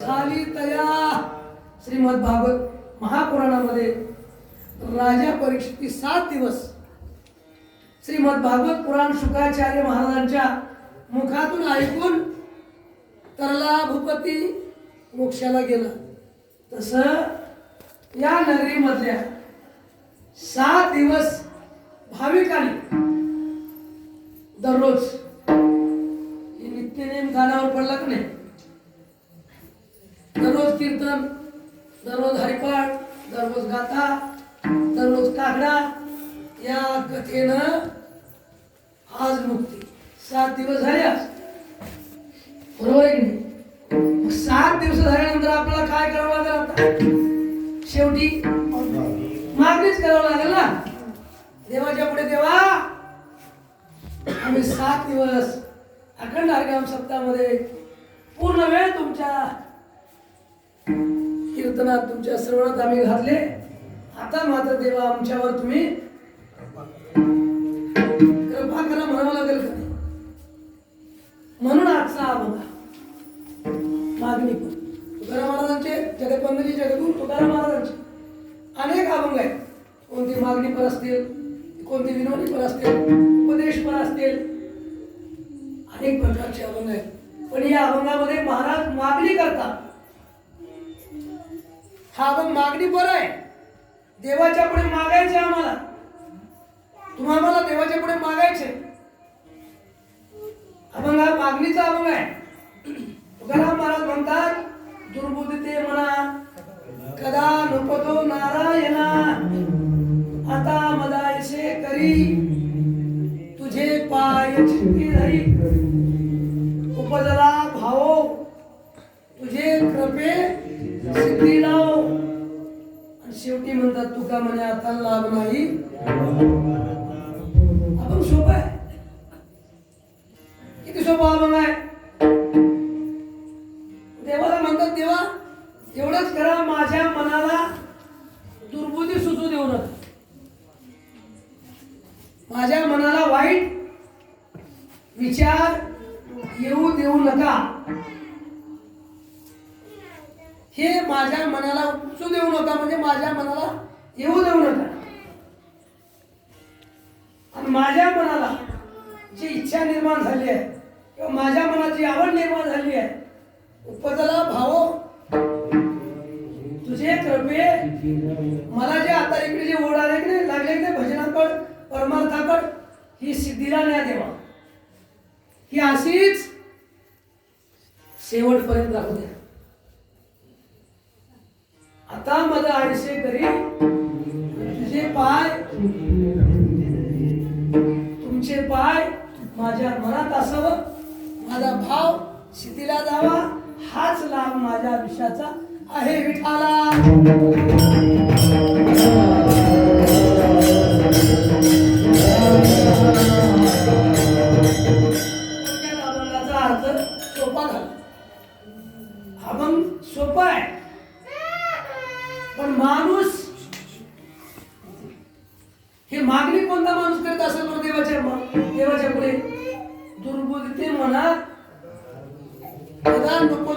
झाली तया. श्रीमद भागवत महापुराणामध्ये राजा परीक्षित 7 दिवस श्रीमद भागवत पुराण शुकाचार्य महाराजांच्या मुखातून ऐकून तरला भूपती मोक्षाला गेला. तसं या नगरीमधल्या 7 दिवस भाविकांनी दररोज नित्यनेम गाण्यावर पडला की नाही, दररोज कीर्तन, दररोज हरिपाठ, दररोज गाथा, दररोज काकडा, या कथेनं आज मुक्ती. 7 दिवस झाले आज, बरोबर आहे की नाही? 7 दिवस झाल्यानंतर आपल्याला काय करावं लागेल? आता शेवटी मागणीच करावं लागेल ना देवाच्या पुढे. देवा, आम्ही 7 दिवस अखंड हरिनाम सप्ताहामध्ये पूर्ण वेळ तुमच्या कीर्तनात, तुमच्या श्रवणात आम्ही घातले. आता मात्र देवा आमच्यावर तुम्ही कृपा करा म्हणावं लागेल का? म्हणून आजचा अभंग मागणी. पण तुकाराम महाराजांचे, जगतबंधूजी जगद्गुरू तुकाराम महाराजांचे अनेक अभंग आहेत. कोणती मागणी पर असतील, कोणती विनोदी पर असतील, उपदेश पर असतील, अनेक प्रकारचे अभंग आहेत. पण या अभंगामध्ये महाराज मागणी करतात. हा अभंग मागणी पर आहे. देवाच्या पुढे मागायचे आम्हाला, तुम्हाला देवाच्या पुढे मागायचे. अभंग हा मागणीचा अभंग आहे. तुकाराम महाराज म्हणतात, दुर्बुद्धते म्हणा कदा नृपतो नारायणा, आता मदायसे करी तुझे पाय चित्ती धरी, उपजला भावो तुझे कृपे सिद्धी लाव. आणि शेवटी म्हणतात तुका म्हणे आता लाभ नाही. अभंग सोपं आहे. किती सोपा अभंग आहे. देवाला म्हणतात, देवा एवढंच करा, माझ्या मनाला दुर्बुद्धी सुचू देऊ नका, माझ्या मनाला वाईट विचार येऊ देऊ नका, हे माझ्या मनाला उपसू देऊ नका, म्हणजे माझ्या मनाला येऊ देऊ नका. आणि माझ्या मनाला जी इच्छा निर्माण झाली आहे किंवा माझ्या मनाची आवड निर्माण झाली आहे, उपजला भावो तुझे कृपे, मला जे आता इकडे जे ओढ आले की नाही लागले की भजनाकड, परमार्थाकड, ही सिद्धीला न्या देवा. ही अशीच शेवटपर्यंत राहू द्या. आता मला आयुष्य करी तुझे पाय, तुमचे पाय माझ्या मनात असावं, माझा भाव सिद्धीला जावा, हाच लाभ माझ्या आयुष्याचा आहे विठाला. अभंगाचा अर्थ सोपा झाला. अभंग सोपा आहे, पण माणूस हे मागणी कोणता माणूस करत असेल बरं देवाच्या पुढे? दुर्बुद्धीते म्हणा कदा नको